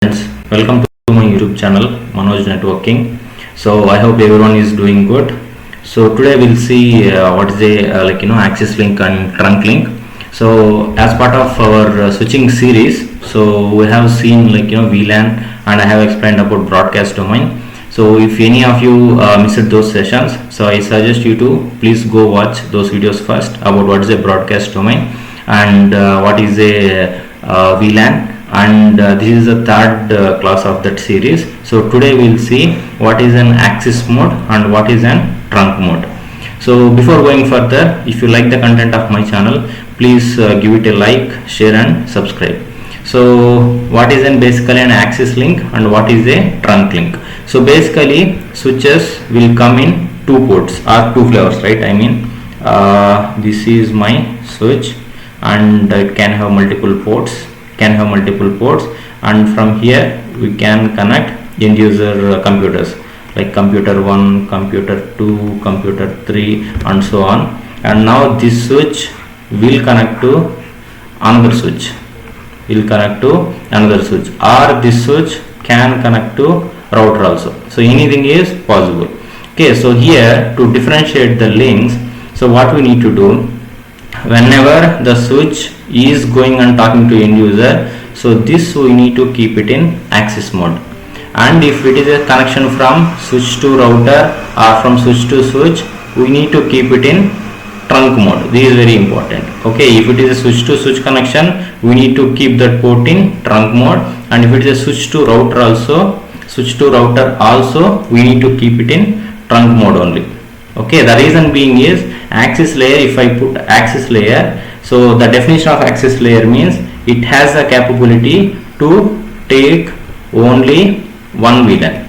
Friends, welcome to my YouTube channel Manoj Networking. So I hope everyone is doing good. So today we'll see what is a access link and trunk link. So as part of our switching series, so we have seen VLAN, and I have explained about broadcast domain. So if any of you missed those sessions, so I suggest you to please go watch those videos first about what is a broadcast domain and what is a VLAN, and this is the third class of that series. So today we will see what is an access mode and what is an trunk mode. So before going further, if you like the content of my channel, please give it a like, share and subscribe. So what is basically an access link and what is a trunk link? So basically switches will come in two ports or two flavors, right? I mean this is my switch and it can have multiple ports, and from here we can connect end user computers like computer 1, computer 2, computer 3 and so on. And now this switch will connect to another switch, or this switch can connect to router also. So anything is possible. Okay, so here to differentiate the links, so what we need to do, whenever the switch is going and talking to end user, so this we need to keep it in access mode, and if it is a connection from switch to router or from switch to switch, we need to keep it in trunk mode. This is very important. Okay, if it is a switch to switch connection, we need to keep that port in trunk mode, and if it is a switch to router also, we need to keep it in trunk mode only. Okay, the reason being is access layer. If I put access layer, so the definition of access layer means it has the capability to take only one VLAN.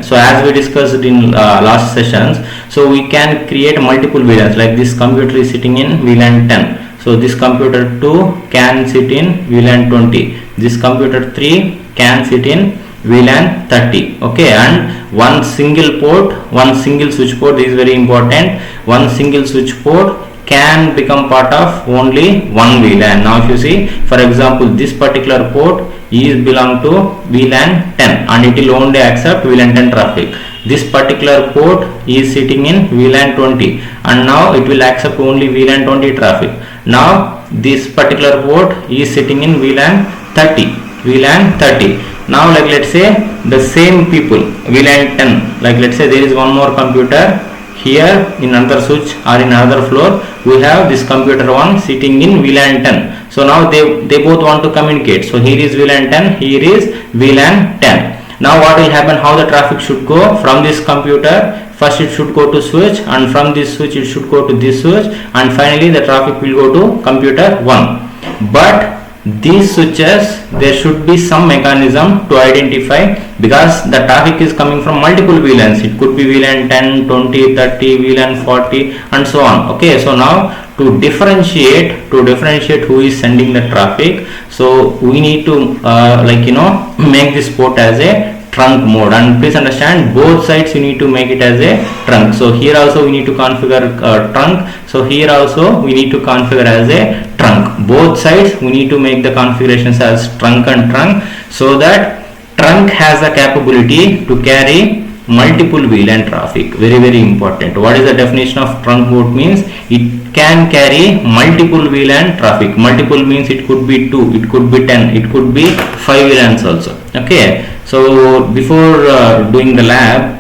So as we discussed in last sessions, so we can create multiple VLANs, like this computer is sitting in VLAN 10. So this computer 2 can sit in VLAN 20. This computer 3 can sit in VLAN 30. Okay, and one single switch port, this is very important. One single switch port can become part of only one VLAN. Now if you see, for example, this particular port is belong to VLAN 10 and it will only accept VLAN 10 traffic. This particular port is sitting in VLAN 20 and now it will accept only VLAN 20 traffic. Now this particular port is sitting in VLAN 30. Now let's say the same people, VLAN 10, let's say there is one more computer here in another switch or in another floor, we have this computer 1 sitting in VLAN 10. So now they both want to communicate. So here is VLAN 10, here is VLAN 10. Now what will happen, how the traffic should go from this computer? First it should go to switch, and from this switch it should go to this switch, and finally the traffic will go to computer 1. But these switches, there should be some mechanism to identify, because the traffic is coming from multiple VLANs. It could be VLAN 10, 20, 30, VLAN 40 and so on. Okay, so now to differentiate who is sending the traffic, so we need to make this port as a trunk mode, and please understand both sides you need to make it as a trunk. So here also we need to configure trunk, so here also we need to configure as a trunk. Both sides we need to make the configurations as trunk and trunk, so that trunk has the capability to carry multiple VLAN traffic. Very important. What is the definition of trunk mode? Means it can carry multiple VLAN traffic. Multiple means it could be 2, it could be 10, it could be 5 VLANs also. Okay, so before doing the lab,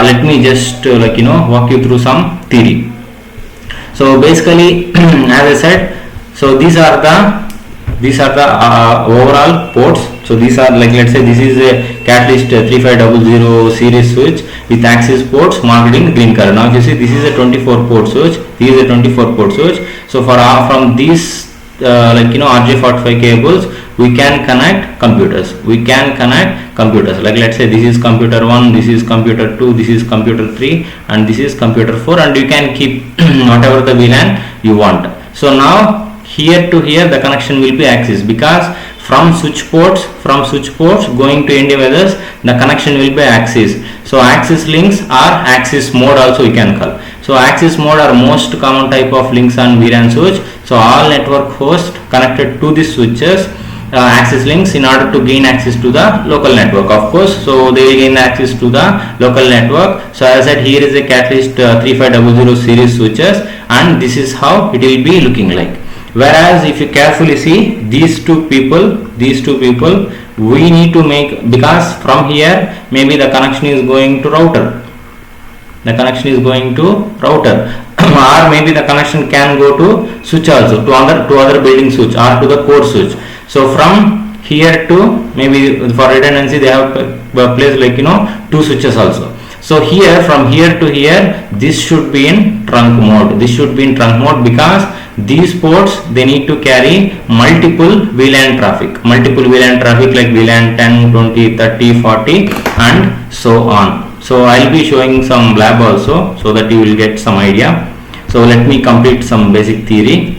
let me just walk you through some theory. So basically as I said, so these are the overall ports. So these are, let's say this is a Catalyst 3500 series switch with access ports marked in green color. Now you see this is a 24 port switch, this is a 24 port switch. So from these RJ45 cables we can connect computers. Like let's say this is computer 1, this is computer 2, this is computer 3 and this is computer 4, and you can keep whatever the VLAN you want. So now here to here the connection will be access, because from switch ports going to end users, the connection will be access. So access links are access mode also we can call. So access mode are most common type of links on VLAN switch. So all network hosts connected to these switches access links in order to gain access to the local network, of course. So they will gain access to the local network. So as I said, here is a Catalyst 3500 series switches, and this is how it will be looking like. Whereas if you carefully see these two people, we need to make, because from here maybe the connection is going to router, or maybe the connection can go to switch also, to other building switch or to the core switch. So from here to, maybe for redundancy they have placed like two switches also. So here, from here to here, this should be in trunk mode. Because these ports, they need to carry multiple VLAN traffic like VLAN 10, 20, 30, 40 and so on. So I'll be showing some lab also, so that you will get some idea. So let me complete some basic theory.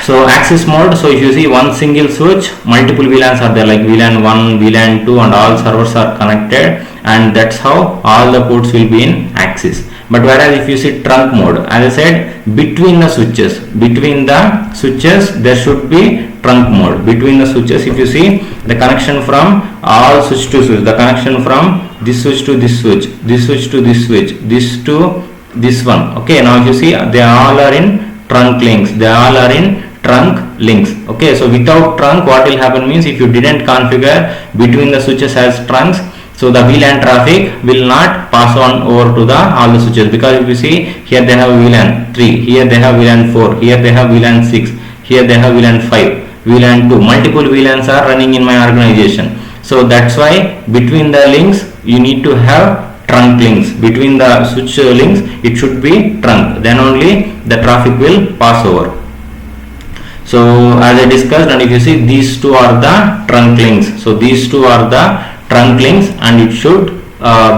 So access mode, so if you see one single switch, multiple VLANs are there like VLAN 1, VLAN 2 and all servers are connected, and that's how all the ports will be in access. But whereas if you see trunk mode, as I said, between the switches there should be trunk mode. Between the switches, if you see the connection from all switch to switch, the connection from this switch to this switch, this switch to this switch, this to this one. Okay, now if you see, they all are in trunk links, okay. So without trunk, what will happen means, if you didn't configure between the switches as trunks, so the VLAN traffic will not pass on over to the all the switches. Because if you see, here they have VLAN 3, here they have VLAN 4, here they have VLAN 6, here they have VLAN 5, VLAN 2, multiple VLANs are running in my organization. So that's why between the links you need to have trunk links. Between the switch links it should be trunk, then only the traffic will pass over. So as I discussed, and if you see, these two are the trunk links. So these two are the trunk links, and it should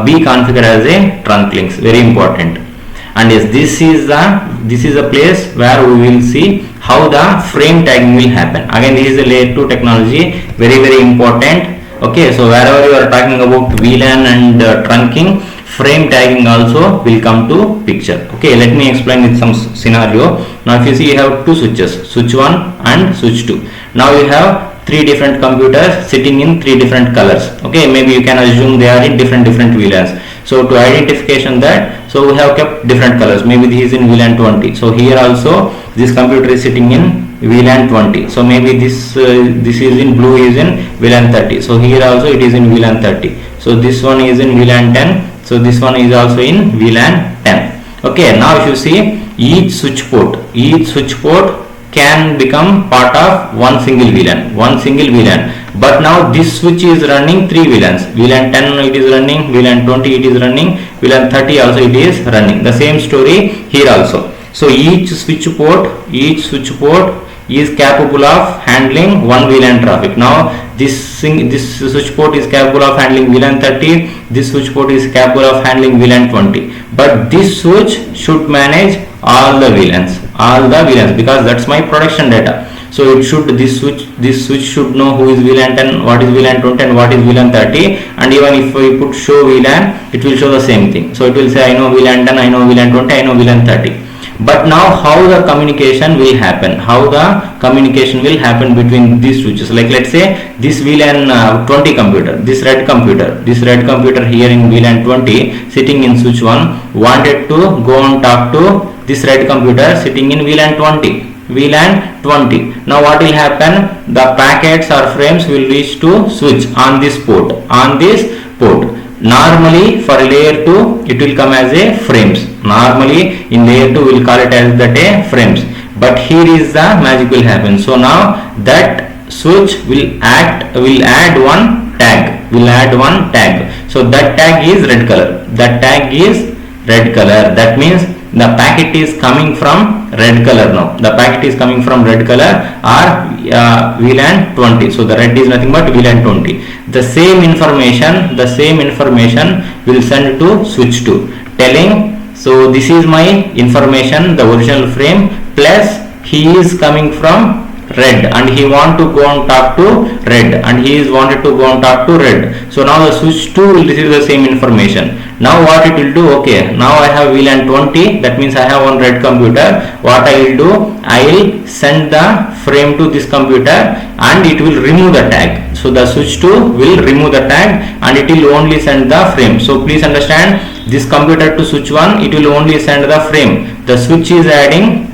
be configured as a trunk links, very important. And yes, this is a place where we will see how the frame tagging will happen. Again, this is a layer 2 technology, very important. Okay, so wherever you are talking about VLAN and trunking, frame tagging also will come to picture. Okay, let me explain with some scenario. Now if you see, you have two switches, switch 1 and switch 2. Now you have three different computers sitting in three different colors. Okay, maybe you can assume they are in different VLANs. So to identification that, so we have kept different colors. Maybe this is in VLAN 20. So here also this computer is sitting in VLAN 20. So maybe this is in blue, is in VLAN 30. So here also it is in VLAN 30. So this one is in VLAN 10. So this one is also in VLAN 10. Okay, now if you see, each switch port can become part of one single VLAN. But now this switch is running three VLANs. VLAN 10 it is running, VLAN 20 it is running, VLAN 30 also it is running. The same story here also. So each switch port is capable of handling one VLAN traffic. Now this switch port is capable of handling VLAN 30, this switch port is capable of handling VLAN 20. But this switch should manage all the VLANs, because that's my production data. So it should, this switch should know who is VLAN 10, what is VLAN 20 and what is VLAN 30, and even if we put show VLAN, it will show the same thing. So it will say, I know VLAN 10, I know VLAN 20, I know VLAN 30. But now how the communication will happen? Between these switches? Like let's say this VLAN 20 computer, this red computer here in VLAN 20 sitting in switch 1 wanted to go and talk to this red computer sitting in VLAN 20. Now what will happen? The packets or frames will reach to switch on this port. Normally for layer 2 it will come as a frames. Normally in layer 2 we will call it as that a frames. But here is the magic will happen. So now that switch will add one tag. So that tag is red color. That means the packet is coming from red color now. Or VLAN 20. So the red is nothing but VLAN 20. The same information will send to switch 2 telling, so this is my information, the original frame, plus he is coming from red, and he want to go and talk to red, and he is wanted to go and talk to red. So now the switch 2 will receive the same information. Now what it will do, okay, now I have VLAN 20, that means I have one red computer. What I will do, I will send the frame to this computer and it will remove the tag. So the switch 2 will remove the tag and it will only send the frame. So please understand, this computer to switch 1, it will only send the frame. The switch is adding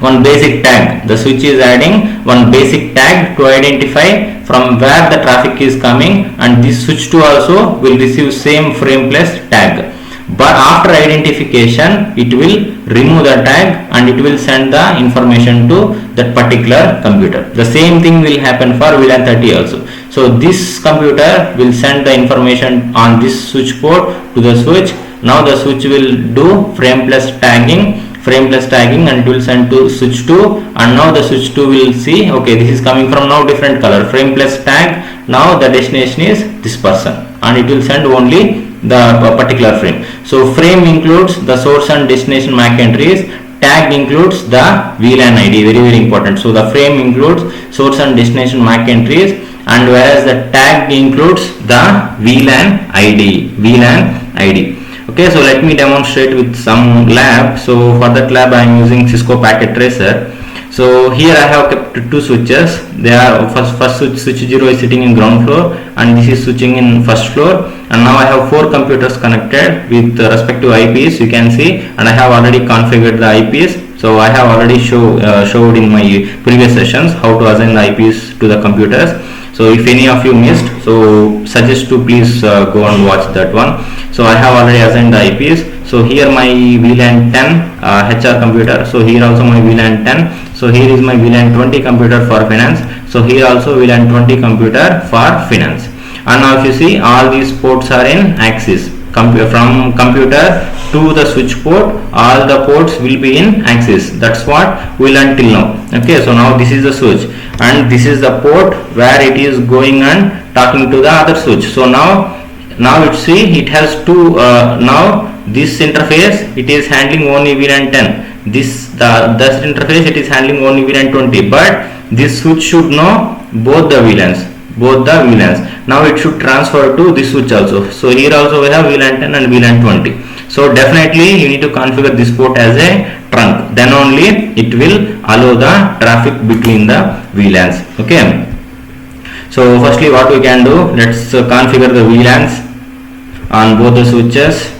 one basic tag. The switch is adding one basic tag to identify from where the traffic is coming, and this switch 2 also will receive same frame plus tag. But after identification, it will remove the tag and it will send the information to that particular computer. The same thing will happen for VLAN 30 also. So this computer will send the information on this switch port to the switch. Now the switch will do frame plus tagging, and it will send to switch 2, and now the switch 2 will see, okay, this is coming from now different color, frame plus tag. Now the destination is this person, and it will send only the particular frame. So frame includes the source and destination MAC entries, tag includes the VLAN ID, very very important. So the frame includes source and destination MAC entries, and whereas the tag includes the VLAN ID. Okay, so let me demonstrate with some lab. So for that lab I am using Cisco Packet Tracer. So here I have kept two switches. They are first switch 0 is sitting in ground floor, and this is switching in first floor, and now I have 4 computers connected with respective IPs, you can see, and I have already configured the IPs. So I have already showed in my previous sessions how to assign the IPs to the computers. So if any of you missed, so suggest to please go and watch that one. So I have already assigned the IPs. So here my VLAN 10 HR computer. So here also my VLAN 10. So here is my VLAN 20 computer for finance. So here also VLAN 20 computer for finance. And now if you see, all these ports are in axis. From computer to the switch port, all the ports will be in axis. That's what we learned till now. Okay, so now this is the switch, and this is the port where it is going and talking to the other switch. So now it see, it has two. Now this interface, it is handling only VLAN 10. This interface, it is handling only VLAN 20. But this switch should know both the VLANs. Now it should transfer to this switch also. So here also we have VLAN 10 and VLAN 20. So definitely you need to configure this port as a trunk. Then only it will allow the traffic between the VLANs. Okay. So firstly what we can do, let's configure the VLANs on both the switches.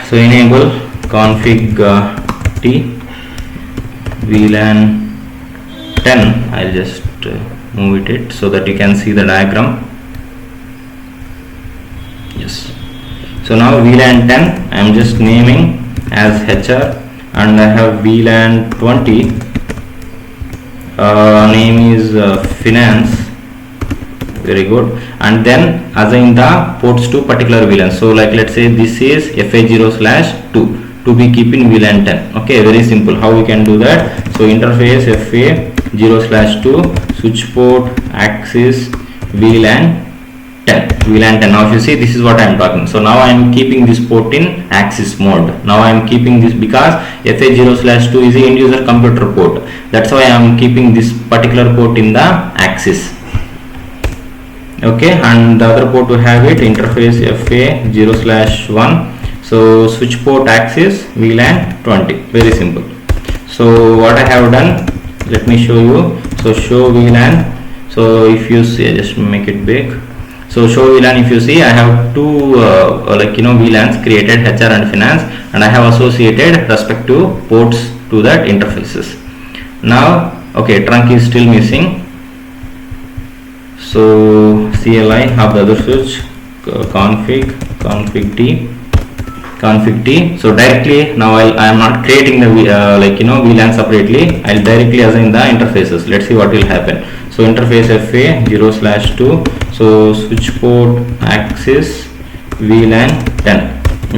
So enable config T VLAN 10. I'll just move it so that you can see the diagram. Yes. So now VLAN 10 I am just naming as HR, and I have VLAN 20 name is finance. Very good. And then assign the ports to particular VLAN. So like let's say this is FA0/2 to be keep in VLAN 10. Okay, very simple. How we can do that? So interface FA0/2 switch port axis VLAN 10. Now if you see, this is what I am talking. So now I am keeping this port in axis mode. Now I am keeping this because FA0/2 is a end user computer port. That's why I am keeping this particular port in the axis. Okay, and the other port to have it interface FA0/1. So switch port axis VLAN 20. Very simple. So what I have done, let me show you. So show VLAN. So if you see, just make it big. So show VLAN, if you see, I have two VLANs created, HR and finance, and I have associated respective ports to that interfaces. Now okay, trunk is still missing. So CLI of the other switch, config T. So directly now I am not creating the VLAN separately. I'll directly assign the interfaces. Let's see what will happen. So interface FA0/2. So switch port axis VLAN 10.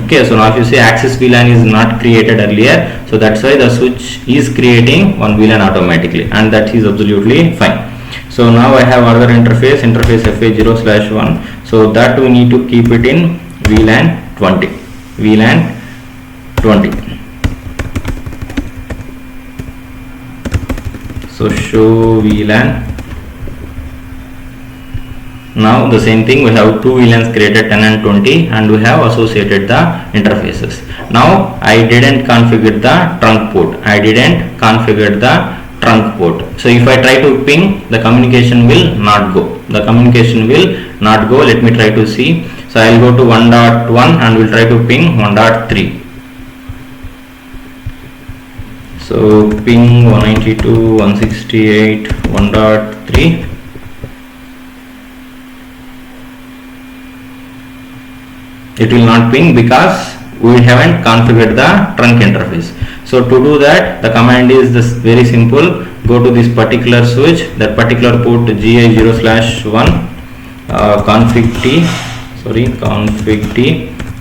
Okay, so now if you say axis VLAN is not created earlier, so that's why the switch is creating one VLAN automatically, and that is absolutely fine. So now I have another interface FA0/1. So that we need to keep it in VLAN 20. So show VLAN. Now the same thing, we have two VLANs created, 10 and 20, and we have associated the interfaces. Now I didn't configure the trunk port. So if I try to ping, the communication will not go. Let me try to see. So I will go to 1.1 and will try to ping 1.3. So ping 192.168 1.3. It will not ping because we haven't configured the trunk interface. So to do that, the command is this very simple. Go to this particular switch, that particular port GI0/1, config T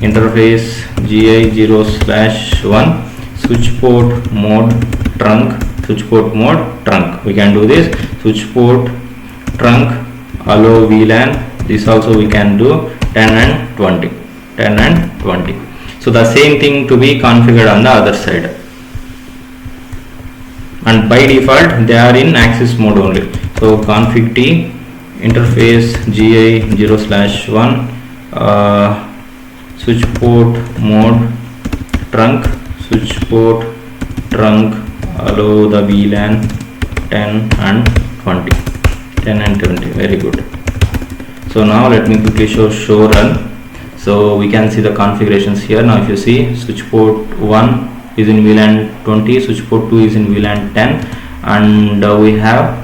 interface GI0/1, switch port mode trunk. We can do this, switch port trunk, allow VLAN. This also we can do 10 and 20. So the same thing to be configured on the other side, and by default they are in access mode only. So config T interface GI0/1, switch port mode trunk, allow the VLAN 10 and 20. Very good. So now let me quickly show run. So we can see the configurations here. Now if you see, switch port 1 is in VLAN 20, switch port 2 is in VLAN 10, and we have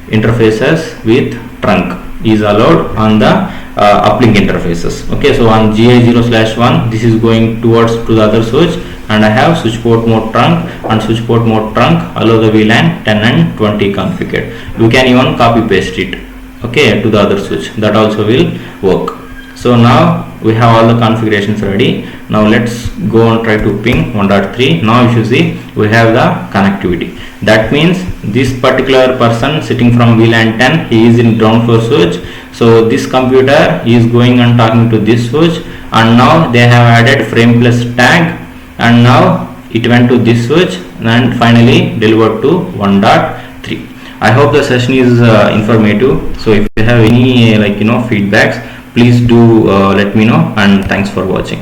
interfaces with trunk is allowed on the uplink interfaces. Okay, so on GI0/1, this is going towards to the other switch, and I have switch port mode trunk, and switch port mode trunk allow the VLAN 10 and 20 configured. We can even copy paste it, okay, to the other switch. That also will work. So now we have all the configurations ready. Now let's go and try to ping 1.3. Now if you see, we have the connectivity. That means this particular person sitting from VLAN 10, he is in ground floor switch. So this computer is going and talking to this switch, and now they have added frame plus tag, and now it went to this switch and finally delivered to 1.3. I hope the session is informative. So if you have any feedbacks, please do let me know, and thanks for watching.